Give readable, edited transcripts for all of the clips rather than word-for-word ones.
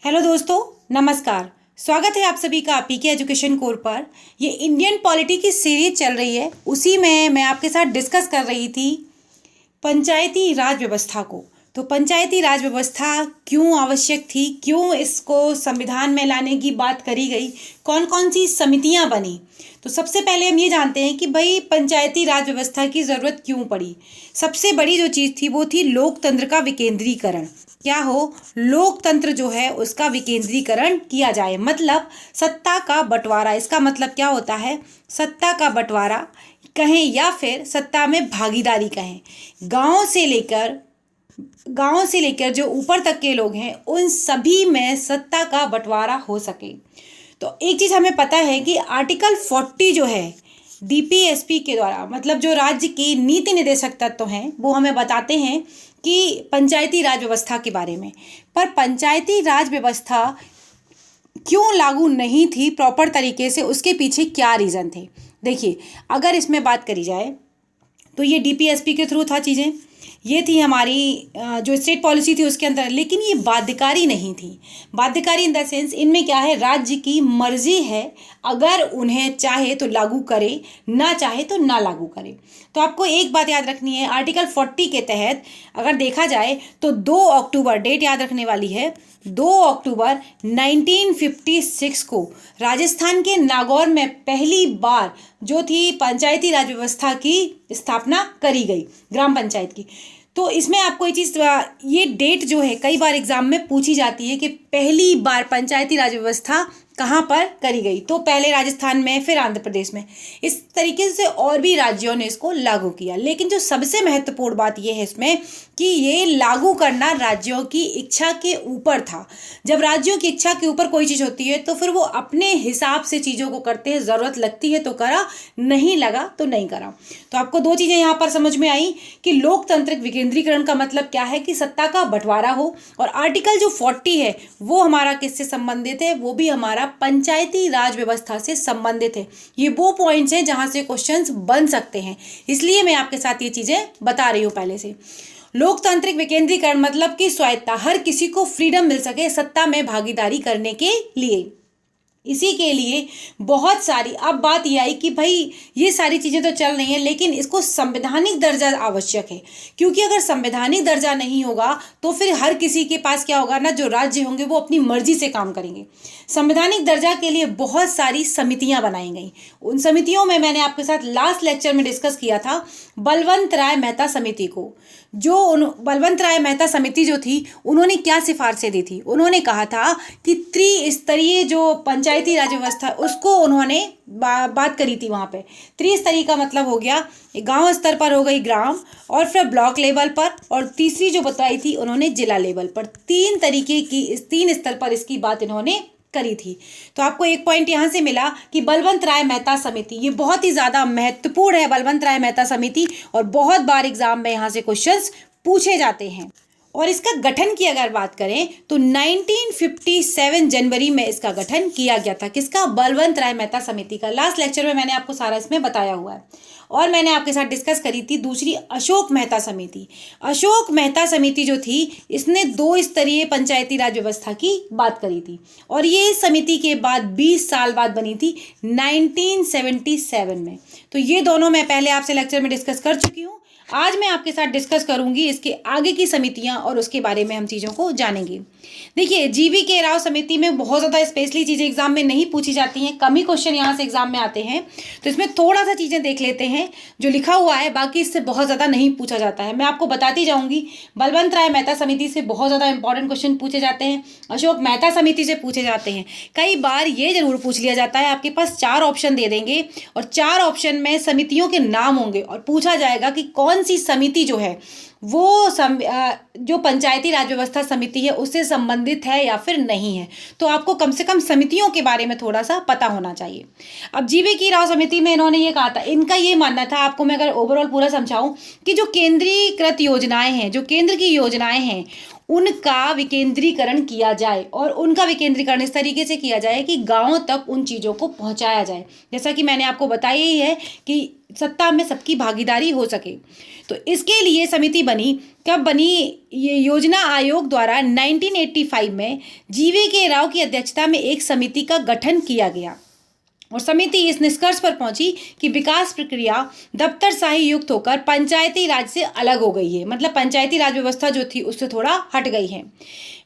Hello दोस्तों, नमस्कार। स्वागत है आप सभी का पीके एजुकेशन कोर पर। ये इंडियन पॉलिटी की सीरीज चल रही है, उसी में मैं आपके साथ डिस्कस कर रही थी पंचायती राज व्यवस्था को। तो पंचायती राज व्यवस्था क्यों आवश्यक थी, क्यों इसको संविधान में लाने की बात करी गई, कौन कौन सी समितियां बनी। तो सबसे पहले हम ये जानते हैं कि भाई पंचायती राज व्यवस्था की ज़रूरत क्यों पड़ी। सबसे बड़ी जो चीज़ थी वो थी लोकतंत्र का विकेंद्रीकरण। क्या हो, लोकतंत्र जो है उसका विकेंद्रीकरण किया जाए, मतलब सत्ता का बंटवारा। इसका मतलब क्या होता है, सत्ता का बंटवारा कहें या फिर सत्ता में भागीदारी कहें। गांव से लेकर जो ऊपर तक के लोग हैं उन सभी में सत्ता का बंटवारा हो सके। तो एक चीज़ हमें पता है कि आर्टिकल 40 जो है डीपीएसपी के द्वारा, मतलब जो राज्य की नीति निर्देशक तत्व हैं, वो हमें बताते हैं कि पंचायती राज व्यवस्था के बारे में। पर पंचायती राज व्यवस्था क्यों लागू नहीं थी प्रॉपर तरीके से, उसके पीछे क्या रीज़न थे। देखिए, अगर इसमें बात करी जाए तो ये डीपीएसपी के थ्रू था चीज़ें, ये थी हमारी जो स्टेट पॉलिसी थी उसके अंदर, लेकिन ये बाध्यकारी नहीं थी। बाध्यकारी इन द सेंस, इनमें क्या है, राज्य की मर्जी है, अगर उन्हें चाहे तो लागू करे, ना चाहे तो ना लागू करे। तो आपको एक बात याद रखनी है, आर्टिकल 40 के तहत अगर देखा जाए तो 2 अक्टूबर, डेट याद रखने वाली है, 2 अक्टूबर 1956 को राजस्थान के नागौर में पहली बार जो थी पंचायती राज व्यवस्था की स्थापना करी गई, ग्राम पंचायत की। तो इसमें आपको ये चीज़, ये डेट जो है कई बार एग्जाम में पूछी जाती है कि पहली बार पंचायती राज व्यवस्था कहाँ पर करी गई। तो पहले राजस्थान में, फिर आंध्र प्रदेश में, इस तरीके से और भी राज्यों ने इसको लागू किया। लेकिन जो सबसे महत्वपूर्ण बात यह है इसमें कि ये लागू करना राज्यों की इच्छा के ऊपर था। जब राज्यों की इच्छा के ऊपर कोई चीज़ होती है तो फिर वो अपने हिसाब से चीज़ों को करते हैं, ज़रूरत लगती है तो करा, नहीं लगा तो नहीं करा। तो आपको 2 चीज़ें यहाँ पर समझ में आई कि लोकतांत्रिक विकेंद्रीकरण का मतलब क्या है कि सत्ता का बंटवारा हो, और आर्टिकल जो 40 है वो हमारा किससे संबंधित है, वो भी हमारा पंचायती राज व्यवस्था से संबंधित है। ये वो पॉइंट्स हैं जहां से क्वेश्चंस बन सकते हैं, इसलिए मैं आपके साथ ये चीज़ें बता रही हूँ पहले से। लोकतांत्रिक विकेंद्रीकरण मतलब कि स्वायत्ता, हर किसी को फ्रीडम मिल सके सत्ता में भागीदारी करने के लिए। इसी के लिए बहुत सारी, अब बात यह आई कि भाई ये सारी चीज़ें तो चल रही हैं, लेकिन इसको संवैधानिक दर्जा आवश्यक है। क्योंकि अगर संवैधानिक दर्जा नहीं होगा तो फिर हर किसी के पास क्या होगा ना, जो राज्य होंगे वो अपनी मर्जी से काम करेंगे। संवैधानिक दर्जा के लिए बहुत सारी समितियां बनाई गई। उन समितियों में मैंने आपके साथ लास्ट लेक्चर में डिस्कस किया था बलवंत राय मेहता समिति को। बलवंत राय मेहता समिति जो थी, उन्होंने क्या सिफारिशें दी थी। उन्होंने कहा था कि त्रिस्तरीय जो पंचायती राज व्यवस्था, उसको उन्होंने बात करी थी वहाँ पे। त्रिस्तरीय का मतलब हो गया, गांव स्तर पर हो गई ग्राम, और फिर ब्लॉक लेवल पर, और तीसरी जो बताई थी उन्होंने जिला लेवल पर। 3 तरीके की, इस 3 स्तर पर इसकी बात इन्होंने करी थी। तो आपको एक पॉइंट यहाँ से मिला कि बलवंत राय मेहता समिति, ये बहुत ही ज़्यादा महत्वपूर्ण है बलवंत राय मेहता समिति, और बहुत बार एग्जाम में यहाँ से क्वेश्चंस पूछे जाते हैं। और इसका गठन की अगर बात करें तो 1957 जनवरी में इसका गठन किया गया था। किसका? बलवंत राय मेहता समिति का। लास्ट लेक्चर में मैंने आपको सारा इसमें बताया हुआ है। और मैंने आपके साथ डिस्कस करी थी दूसरी, अशोक मेहता समिति। अशोक मेहता समिति जो थी, इसने 2 स्तरीय पंचायती राज व्यवस्था की बात करी थी, और ये समिति के बाद 20 साल बाद बनी थी 1977 में। तो ये दोनों मैं पहले आपसे लेक्चर में डिस्कस कर चुकी हूँ। आज मैं आपके साथ डिस्कस करूंगी इसके आगे की समितियां, और उसके बारे में हम चीज़ों को जानेंगे। देखिए, जीवी के राव समिति में बहुत ज़्यादा स्पेशली चीज़ें एग्जाम में नहीं पूछी जाती हैं, कम ही क्वेश्चन यहाँ से एग्जाम में आते हैं। तो इसमें थोड़ा सा चीज़ें देख लेते हैं जो लिखा हुआ है, बाकी इससे बहुत ज़्यादा नहीं पूछा जाता है। मैं आपको बताती जाऊँगी। बलवंत राय मेहता समिति से बहुत ज़्यादा इंपॉर्टेंट क्वेश्चन पूछे जाते हैं, अशोक मेहता समिति से पूछे जाते हैं। कई बार ये जरूर पूछ लिया जाता है, आपके पास 4 ऑप्शन दे देंगे, और 4 ऑप्शन में समितियों के नाम होंगे, और पूछा जाएगा कि कौन सी समिति जो है वो जो पंचायती राज व्यवस्था समिति है उससे संबंधित है या फिर नहीं है। तो आपको कम से कम समितियों के बारे में थोड़ा सा पता होना चाहिए। अब जीवी की राव समिति में इन्होंने ये कहा था, इनका ये मानना था, आपको मैं अगर ओवरऑल पूरा समझाऊं, कि जो केंद्रीकृत योजनाएं हैं, जो केंद्र की योजनाएं हैं, उनका विकेंद्रीकरण किया जाए, और उनका विकेंद्रीकरण इस तरीके से किया जाए कि गाँव तक उन चीज़ों को पहुँचाया जाए। जैसा कि मैंने आपको बताया ही है कि सत्ता में सबकी भागीदारी हो सके। तो इसके लिए समिति बनी। कब बनी? ये योजना आयोग द्वारा 1985 में GV राव की अध्यक्षता में एक समिति का गठन किया गया, और समिति इस निष्कर्ष पर पहुंची कि विकास प्रक्रिया दफ्तरशाही युक्त होकर पंचायती राज से अलग हो गई है। मतलब पंचायती राज व्यवस्था जो थी उससे थोड़ा हट गई है।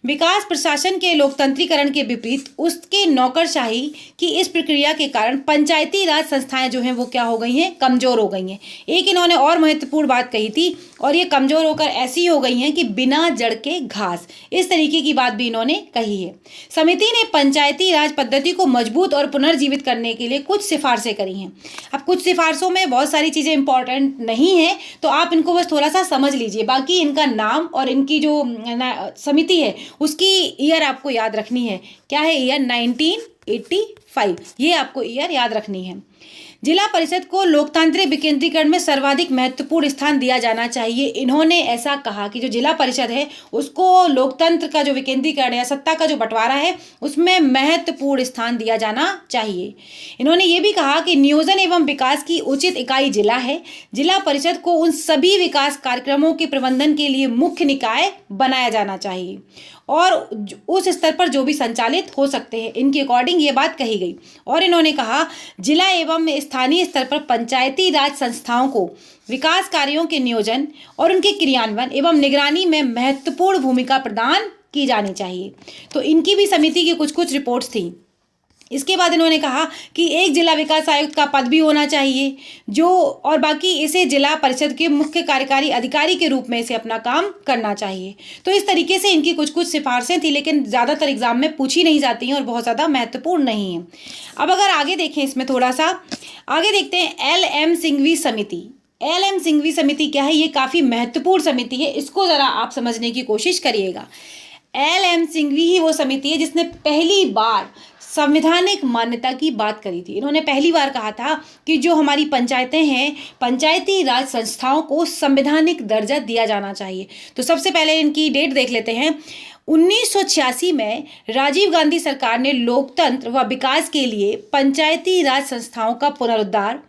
विकास प्रशासन के लोकतंत्रीकरण के विपरीत उसके नौकरशाही की इस प्रक्रिया के कारण पंचायती राज संस्थाएं जो हैं वो क्या हो गई हैं? कमज़ोर हो गई हैं। एक इन्होंने और महत्वपूर्ण बात कही थी, और ये कमज़ोर होकर ऐसी हो गई हैं कि बिना जड़ के घास, इस तरीके की बात भी इन्होंने कही है। समिति ने पंचायती राज पद्धति को मजबूत और पुनर्जीवित करने के लिए कुछ सिफारिशें करी हैं। अब कुछ सिफारिशों में बहुत सारी चीज़ें इंपॉर्टेंट नहीं है, तो आप इनको बस थोड़ा सा समझ लीजिए। बाकी इनका नाम और इनकी जो समिति है उसकी ईयर आपको याद रखनी है। क्या है? ईयर 1985, ये आपको ईयर याद रखनी है। जिला परिषद को लोकतांत्रिक विकेंद्रीकरण में सर्वाधिक महत्वपूर्ण स्थान दिया जाना चाहिए। इन्होंने ऐसा कहा कि जो जिला परिषद है उसको लोकतंत्र का जो विकेंद्रीकरण या सत्ता का जो बंटवारा है उसमें महत्वपूर्ण स्थान दिया जाना चाहिए। इन्होंने ये भी कहा कि नियोजन एवं विकास की उचित इकाई जिला है। जिला परिषद को उन सभी विकास कार्यक्रमों के प्रबंधन के लिए मुख्य निकाय बनाया जाना चाहिए, और उस स्तर पर जो भी संचालित हो सकते हैं, इनके अकॉर्डिंग ये बात कही गई। और इन्होंने कहा जिला एवं स्थानीय स्तर पर पंचायती राज संस्थाओं को विकास कार्यों के नियोजन और उनके क्रियान्वयन एवं निगरानी में महत्वपूर्ण भूमिका प्रदान की जानी चाहिए। तो इनकी भी समिति की कुछ कुछ रिपोर्ट्स थी। इसके बाद इन्होंने कहा कि एक जिला विकास आयुक्त का पद भी होना चाहिए, जो और बाकी इसे जिला परिषद के मुख्य कार्यकारी अधिकारी के रूप में इसे अपना काम करना चाहिए। तो इस तरीके से इनकी कुछ कुछ सिफारिशें थी, लेकिन ज़्यादातर एग्जाम में पूछी नहीं जाती हैं और बहुत ज़्यादा महत्वपूर्ण नहीं है। अब अगर आगे देखें, इसमें थोड़ा सा आगे देखते हैं LM सिंघवी समिति। LM सिंघवी समिति क्या है? ये काफ़ी महत्वपूर्ण समिति है, इसको ज़रा आप समझने की कोशिश करिएगा। LM सिंघवी ही वो समिति है जिसने पहली बार संवैधानिक मान्यता की बात करी थी। इन्होंने पहली बार कहा था कि जो हमारी पंचायतें हैं, पंचायती राज संस्थाओं को संवैधानिक दर्जा दिया जाना चाहिए। तो सबसे पहले इनकी डेट देख लेते हैं। 1986 में राजीव गांधी सरकार ने लोकतंत्र व विकास के लिए पंचायती राज संस्थाओं का पुनरुद्धार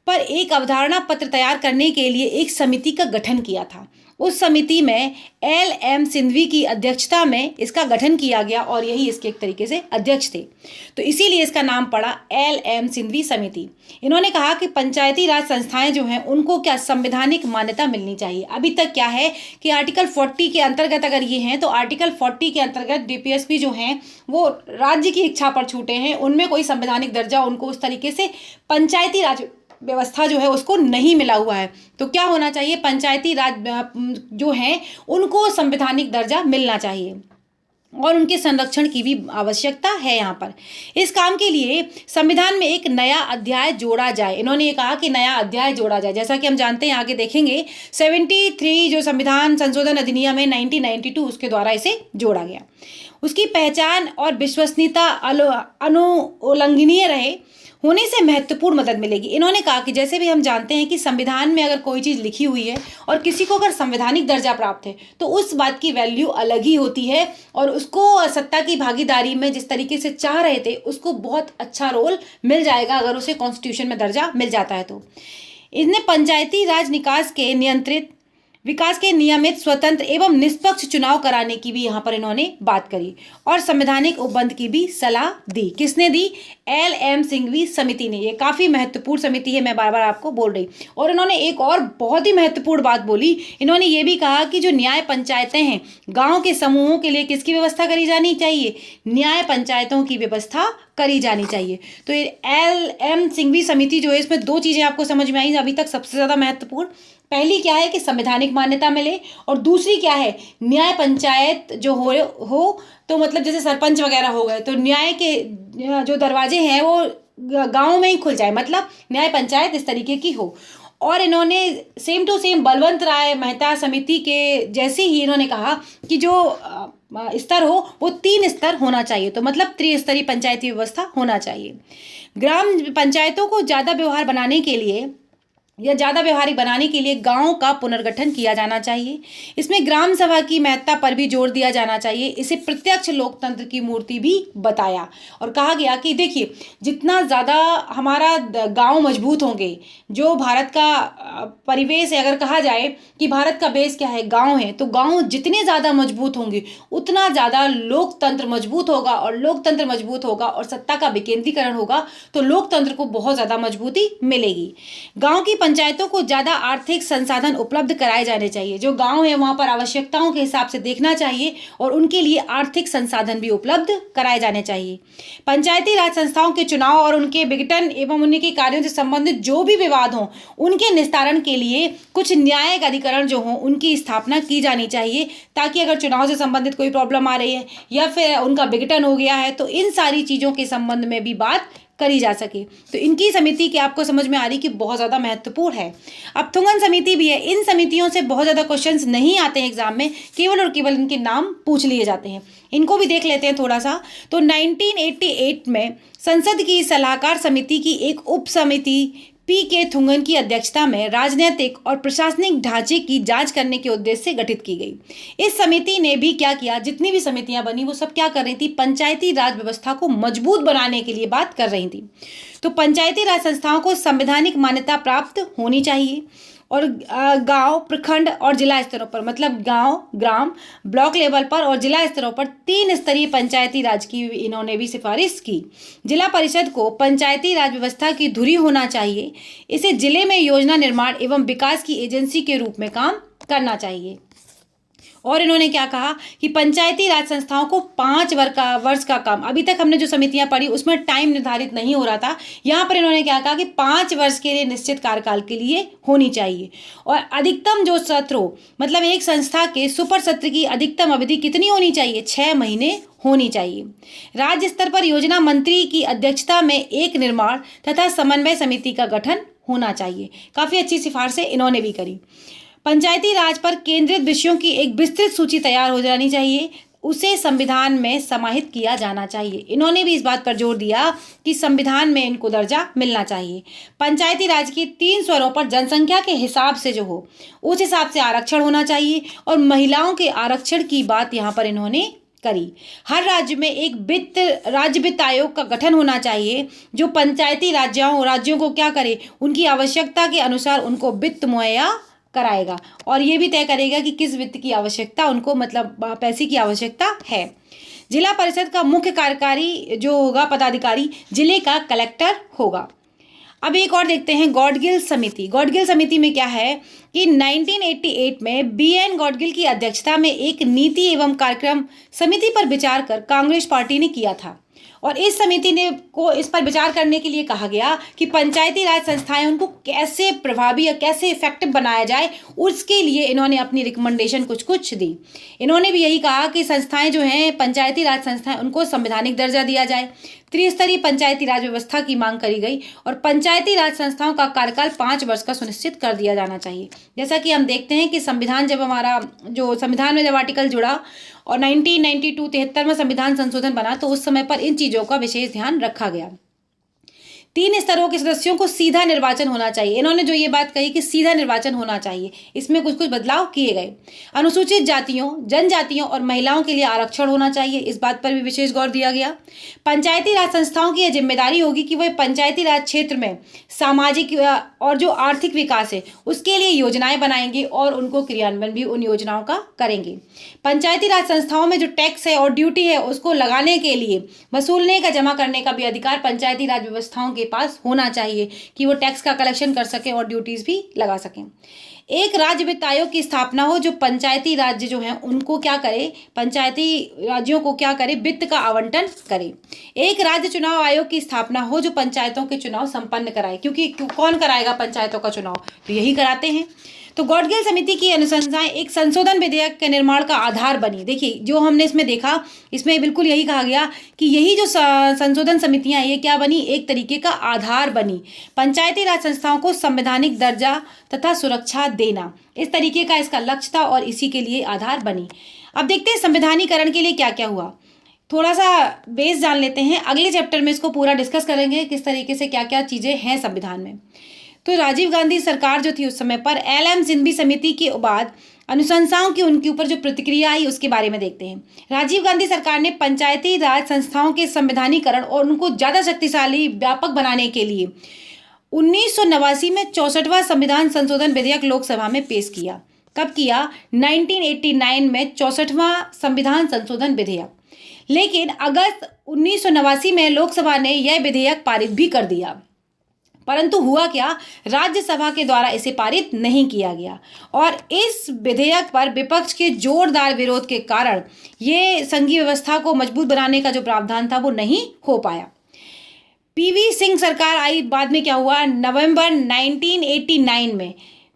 पर एक अवधारणा पत्र तैयार करने के लिए एक समिति का गठन किया था। उस समिति में LM सिंघवी की अध्यक्षता में इसका गठन किया गया, और यही इसके एक तरीके से अध्यक्ष थे। तो इसीलिए इसका नाम पड़ा LM सिंघवी समिति। इन्होंने कहा कि पंचायती राज संस्थाएं जो हैं उनको क्या संवैधानिक मान्यता मिलनी चाहिए। अभी तक क्या है कि आर्टिकल 40 के अंतर्गत अगर ये हैं तो आर्टिकल 40 के अंतर्गत DPSP जो हैं वो राज्य की इच्छा पर छूटे हैं, उनमें कोई संवैधानिक दर्जा उनको उस तरीके से पंचायती राज व्यवस्था जो है उसको नहीं मिला हुआ है। तो क्या होना चाहिए? पंचायती राज जो हैं उनको संवैधानिक दर्जा मिलना चाहिए, और उनके संरक्षण की भी आवश्यकता है यहाँ पर। इस काम के लिए संविधान में एक नया अध्याय जोड़ा जाए। इन्होंने ये कहा कि नया अध्याय जोड़ा जाए। जैसा कि हम जानते हैं, आगे देखेंगे, 73 जो संविधान संशोधन अधिनियम है 1992 उसके द्वारा इसे जोड़ा गया। उसकी पहचान और विश्वसनीयता अनुल्लंघनीय रहे होने से महत्वपूर्ण मदद मिलेगी। इन्होंने कहा कि जैसे भी हम जानते हैं कि संविधान में अगर कोई चीज़ लिखी हुई है और किसी को अगर संवैधानिक दर्जा प्राप्त है तो उस बात की वैल्यू अलग ही होती है, और उसको सत्ता की भागीदारी में जिस तरीके से चाह रहे थे उसको बहुत अच्छा रोल मिल जाएगा अगर उसे कॉन्स्टिट्यूशन में दर्जा मिल जाता है। तो इन्हें पंचायती राज निकास के नियंत्रित विकास के नियमित, स्वतंत्र एवं निष्पक्ष चुनाव कराने की भी यहाँ पर इन्होंने बात करी, और संवैधानिक उपबंध की भी सलाह दी। किसने दी? LM सिंघवी समिति ने। ये काफ़ी महत्वपूर्ण समिति है, मैं बार बार आपको बोल रही। और इन्होंने एक और बहुत ही महत्वपूर्ण बात बोली। इन्होंने ये भी कहा कि जो न्याय पंचायतें हैं, गाँव के समूहों के लिए किसकी व्यवस्था करी जानी चाहिए? न्याय पंचायतों की व्यवस्था करी जानी चाहिए। तो ये LM सिंघवी समिति जो है, इसमें दो चीज़ें आपको समझ में आई अभी तक सबसे ज़्यादा महत्वपूर्ण। पहली क्या है कि संवैधानिक मान्यता मिले, और दूसरी क्या है, न्याय पंचायत जो हो तो मतलब जैसे सरपंच वगैरह हो गए तो न्याय के जो दरवाजे हैं वो गाँव में ही खुल जाए, मतलब न्याय पंचायत इस तरीके की हो। और इन्होंने सेम टू सेम बलवंत राय मेहता समिति के जैसे ही इन्होंने कहा कि जो स्तर हो वो 3 स्तर होना चाहिए, तो मतलब त्रिस्तरीय पंचायती व्यवस्था होना चाहिए। ग्राम पंचायतों को ज़्यादा व्यवहार बनाने के लिए या ज़्यादा व्यवहारिक बनाने के लिए गांव का पुनर्गठन किया जाना चाहिए। इसमें ग्राम सभा की महत्ता पर भी जोर दिया जाना चाहिए। इसे प्रत्यक्ष लोकतंत्र की मूर्ति भी बताया और कहा गया कि देखिए, जितना ज़्यादा हमारा गांव मजबूत होंगे, जो भारत का परिवेश है, अगर कहा जाए कि भारत का बेस क्या है, गांव है, तो गांव जितने ज़्यादा मजबूत होंगे उतना ज़्यादा लोकतंत्र मजबूत होगा, और लोकतंत्र मजबूत होगा और सत्ता का विकेंद्रीकरण होगा तो लोकतंत्र को बहुत ज़्यादा मजबूती मिलेगी। गांव की पंचायतों को ज़्यादा आर्थिक संसाधन उपलब्ध कराए जाने चाहिए। जो गांव है वहां पर आवश्यकताओं के हिसाब से देखना चाहिए और उनके लिए आर्थिक संसाधन भी उपलब्ध कराए जाने चाहिए। पंचायती राज संस्थाओं के चुनाव और उनके विघटन एवं उनके कार्यों से संबंधित जो भी विवाद हों उनके निस्तारण के लिए कुछ न्यायिक अधिकरण जो हों उनकी स्थापना की जानी चाहिए, ताकि अगर चुनाव से संबंधित कोई प्रॉब्लम आ रही है या फिर उनका विघटन हो गया है तो इन सारी चीज़ों के संबंध में भी बात करी जा सके। तो इनकी समिति की आपको समझ में आ रही कि बहुत ज़्यादा महत्वपूर्ण है। अब थुंगन समिति भी है। इन समितियों से बहुत ज़्यादा क्वेश्चंस नहीं आते हैं एग्जाम में, केवल और केवल इनके नाम पूछ लिए जाते हैं। इनको भी देख लेते हैं थोड़ा सा। तो 1988 में संसद की सलाहकार समिति की एक उप समिति पी.के. थुंगन की अध्यक्षता में राजनीतिक और प्रशासनिक ढांचे की जांच करने के उद्देश्य से गठित की गई। इस समिति ने भी क्या किया, जितनी भी समितियां बनी वो सब क्या कर रही थी, पंचायती राज व्यवस्था को मजबूत बनाने के लिए बात कर रही थी। तो पंचायती राज संस्थाओं को संवैधानिक मान्यता प्राप्त होनी चाहिए और गांव, प्रखंड और जिला स्तरों पर, मतलब गांव, ग्राम, ब्लॉक लेवल पर और जिला स्तरों पर 3 स्तरीय पंचायती राज की इन्होंने भी सिफारिश की। जिला परिषद को पंचायती राज व्यवस्था की धुरी होना चाहिए। इसे जिले में योजना निर्माण एवं विकास की एजेंसी के रूप में काम करना चाहिए। और इन्होंने क्या कहा कि पंचायती राज संस्थाओं को 5 वर्ष का काम, अभी तक हमने जो समितियां पढ़ी उसमें टाइम निर्धारित नहीं हो रहा था, यहाँ पर इन्होंने क्या कहा कि 5 वर्ष के लिए निश्चित कार्यकाल के लिए होनी चाहिए। और अधिकतम जो सत्र हो, मतलब एक संस्था के सुपर सत्र की अधिकतम अवधि कितनी होनी चाहिए, 6 महीने होनी चाहिए। राज्य स्तर पर योजना मंत्री की अध्यक्षता में एक निर्माण तथा समन्वय समिति का गठन होना चाहिए। काफ़ी अच्छी सिफारिशें इन्होंने भी करी। पंचायती राज पर केंद्रित विषयों की एक विस्तृत सूची तैयार हो जानी चाहिए, उसे संविधान में समाहित किया जाना चाहिए। इन्होंने भी इस बात पर जोर दिया कि संविधान में इनको दर्जा मिलना चाहिए। पंचायती राज की 3 स्वरों पर जनसंख्या के हिसाब से जो हो उस हिसाब से आरक्षण होना चाहिए और महिलाओं के आरक्षण की बात यहाँ पर इन्होंने करी। हर राज्य में एक राज्य वित्त आयोग का गठन होना चाहिए जो पंचायती राज्यों को क्या करे, उनकी आवश्यकता के अनुसार उनको वित्त मुहैया कराएगा और ये भी तय करेगा कि किस वित्त की आवश्यकता उनको, मतलब पैसे की आवश्यकता है। जिला परिषद का मुख्य कार्यकारी जो होगा पदाधिकारी जिले का कलेक्टर होगा। अब एक और देखते हैं गॉडगिल समिति। गॉडगिल समिति में क्या है कि 1988 में बी.एन. गॉडगिल की अध्यक्षता में एक नीति एवं कार्यक्रम समिति पर विचार कर कांग्रेस पार्टी ने किया था और इस समिति ने को इस पर विचार करने के लिए कहा गया कि पंचायती राज संस्थाएं उनको कैसे प्रभावी या कैसे इफेक्टिव बनाया जाए, उसके लिए इन्होंने अपनी रिकमेंडेशन कुछ दी। इन्होंने भी यही कहा कि संस्थाएं जो हैं पंचायती राज संस्थाएं उनको संवैधानिक दर्जा दिया जाए। त्रिस्तरीय पंचायती राज व्यवस्था की मांग करी गई और पंचायती राज संस्थाओं का कार्यकाल 5 वर्ष का सुनिश्चित कर दिया जाना चाहिए। जैसा कि हम देखते हैं कि संविधान जब हमारा जो संविधान में जब आर्टिकल जुड़ा और 1992 73वां संविधान संशोधन बना तो उस समय पर इन चीज़ों का विशेष ध्यान रखा गया। 3 स्तरों के सदस्यों को सीधा निर्वाचन होना चाहिए। इन्होंने जो ये बात कही कि सीधा निर्वाचन होना चाहिए, इसमें कुछ बदलाव किए गए। अनुसूचित जातियों, जनजातियों और महिलाओं के लिए आरक्षण होना चाहिए, इस बात पर भी विशेष गौर दिया गया। पंचायती राज संस्थाओं की यह जिम्मेदारी होगी कि वह पंचायती राज क्षेत्र में सामाजिक और जो आर्थिक विकास है उसके लिए योजनाएं बनाएंगे और उनको क्रियान्वयन भी उन योजनाओं का करेंगे। पंचायती राज संस्थाओं में जो टैक्स है और ड्यूटी है उसको लगाने के लिए वसूलने का, जमा करने का भी अधिकार पंचायती राज व्यवस्थाओं के पास होना चाहिए कि वो टैक्स का कलेक्शन कर सकें और ड्यूटीज भी लगा सकें। एक राज्य वित्त आयोग की स्थापना हो जो पंचायती राज्य जो हैं उनको क्या करे, पंचायती राज्यों को क्या करे, वित्त का आवंटन करे। एक राज्य चुनाव आयोग की स्थापना हो जो पंचायतों के चुनाव संपन्न कराए, क्योंकि कौन कराएगा पंचायतों का चुनाव, तो यही कराते हैं। तो गॉडगिल समिति की अनुशंसाएं एक संशोधन विधेयक के निर्माण का आधार बनी। देखिए जो हमने इसमें देखा, इसमें बिल्कुल यही कहा गया कि यही जो संशोधन समितियां ये क्या बनी, एक तरीके का आधार बनी। पंचायती राज संस्थाओं को संवैधानिक दर्जा तथा सुरक्षा देना, इस तरीके का इसका लक्ष्य था और इसी के लिए आधार बनी। अब देखते हैं संवैधानीकरण के लिए क्या क्या हुआ। थोड़ा सा बेस जान लेते हैं, अगले चैप्टर में इसको पूरा डिस्कस करेंगे किस तरीके से क्या क्या चीज़ें हैं संविधान में। तो राजीव गांधी सरकार जो थी उस समय पर LM सिंघवी समिति के बाद अनुशंसाओं की उनके ऊपर जो प्रतिक्रिया आई उसके बारे में देखते हैं। राजीव गांधी सरकार ने पंचायती राज संस्थाओं के संवैधानिकरण और उनको ज़्यादा शक्तिशाली व्यापक बनाने के लिए 1989 में 64वां संविधान संशोधन विधेयक लोकसभा में पेश किया। कब किया? 1989 में 64वां संविधान संशोधन विधेयक। लेकिन अगस्त 1989 में लोकसभा ने यह विधेयक पारित भी कर दिया, परंतु हुआ क्या? राज्यसभा के द्वारा इसे पारित नहीं किया गया और इस विधेयक पर विपक्ष के जोरदार विरोध के कारण ये संघीय व्यवस्था को मजबूत बनाने का जो प्रावधान था वो नहीं हो पाया। PV सिंह सरकार आई। बाद में क्या हुआ? नवंबर 1989 में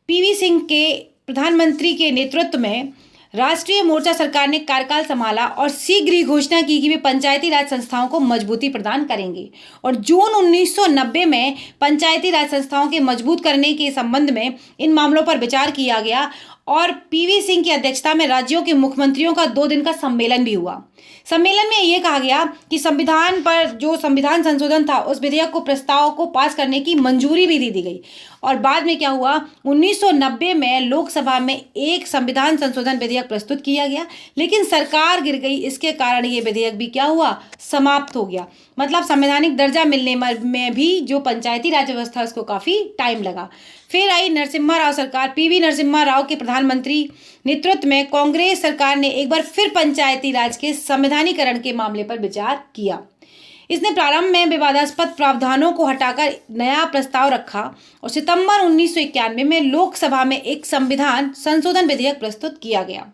PV सिंह के प्रधानमंत्री के नेतृत्व में राष्ट्रीय मोर्चा सरकार ने कार्यकाल संभाला और शीघ्र ही घोषणा की कि वे पंचायती राज संस्थाओं को मजबूती प्रदान करेंगे। और जून 1990 में पंचायती राज संस्थाओं के मजबूत करने के संबंध में इन मामलों पर विचार किया गया और PV सिंह की अध्यक्षता में राज्यों के मुख्यमंत्रियों का 2 दिन का सम्मेलन भी हुआ। सम्मेलन में ये कहा गया कि संविधान पर जो संविधान संशोधन था उस विधेयक को प्रस्ताव को पास करने की मंजूरी भी दे दी गई। और बाद में क्या हुआ? 1990 में लोकसभा में एक संविधान संशोधन विधेयक प्रस्तुत किया गया, लेकिन सरकार गिर गई। इसके कारण ये विधेयक भी क्या हुआ? समाप्त हो गया। मतलब संवैधानिक दर्जा मिलने में भी जो पंचायती राज व्यवस्था उसको काफ़ी टाइम लगा। फिर आई नरसिम्हा राव सरकार। PV नरसिम्हा राव के प्रधानमंत्री नेतृत्व में कांग्रेस सरकार ने एक बार फिर पंचायती राज के संवैधानिकरण के मामले पर विचार किया। इसने प्रारंभ में विवादास्पद प्रावधानों को हटाकर नया प्रस्ताव रखा और सितंबर 1991 में लोकसभा में एक संविधान संशोधन विधेयक प्रस्तुत किया गया।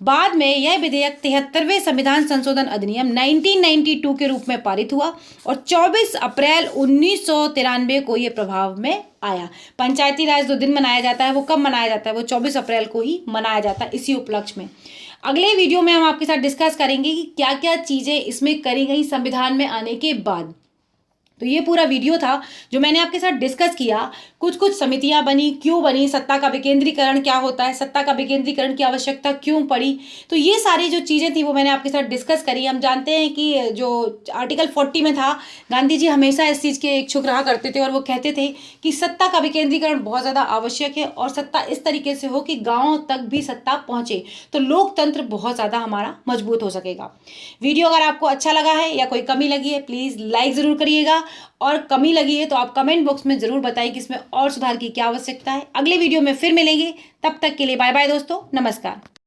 बाद में यह विधेयक 73वें संविधान संशोधन अधिनियम 1992 के रूप में पारित हुआ और 24 अप्रैल 1993 को यह प्रभाव में आया। पंचायती राज जो दिन मनाया जाता है वो कब मनाया जाता है? वो 24 अप्रैल को ही मनाया जाता है, इसी उपलक्ष्य में। अगले वीडियो में हम आपके साथ डिस्कस करेंगे कि क्या क्या चीज़ें इसमें करी गई संविधान में आने के बाद। तो ये पूरा वीडियो था जो मैंने आपके साथ डिस्कस किया। कुछ समितियां बनी, क्यों बनी, सत्ता का विकेंद्रीकरण क्या होता है, सत्ता का विकेंद्रीकरण की आवश्यकता क्यों पड़ी, तो ये सारी जो चीज़ें थी वो मैंने आपके साथ डिस्कस करी। हम जानते हैं कि जो आर्टिकल 40 में था, गांधी जी हमेशा इस चीज़ के इच्छुक रहा करते थे और वो कहते थे कि सत्ता का विकेंद्रीकरण बहुत ज़्यादा आवश्यक है और सत्ता इस तरीके से हो कि गाँव तक भी सत्ता पहुँचे, तो लोकतंत्र बहुत ज़्यादा हमारा मजबूत हो सकेगा। वीडियो अगर आपको अच्छा लगा है या कोई कमी लगी है प्लीज़ लाइक ज़रूर करिएगा, और कमी लगी है तो आप कमेंट बॉक्स में ज़रूर बताइए कि इसमें और सुधार की क्या आवश्यकता है। अगले वीडियो में फिर मिलेंगे, तब तक के लिए बाय बाय दोस्तों, नमस्कार।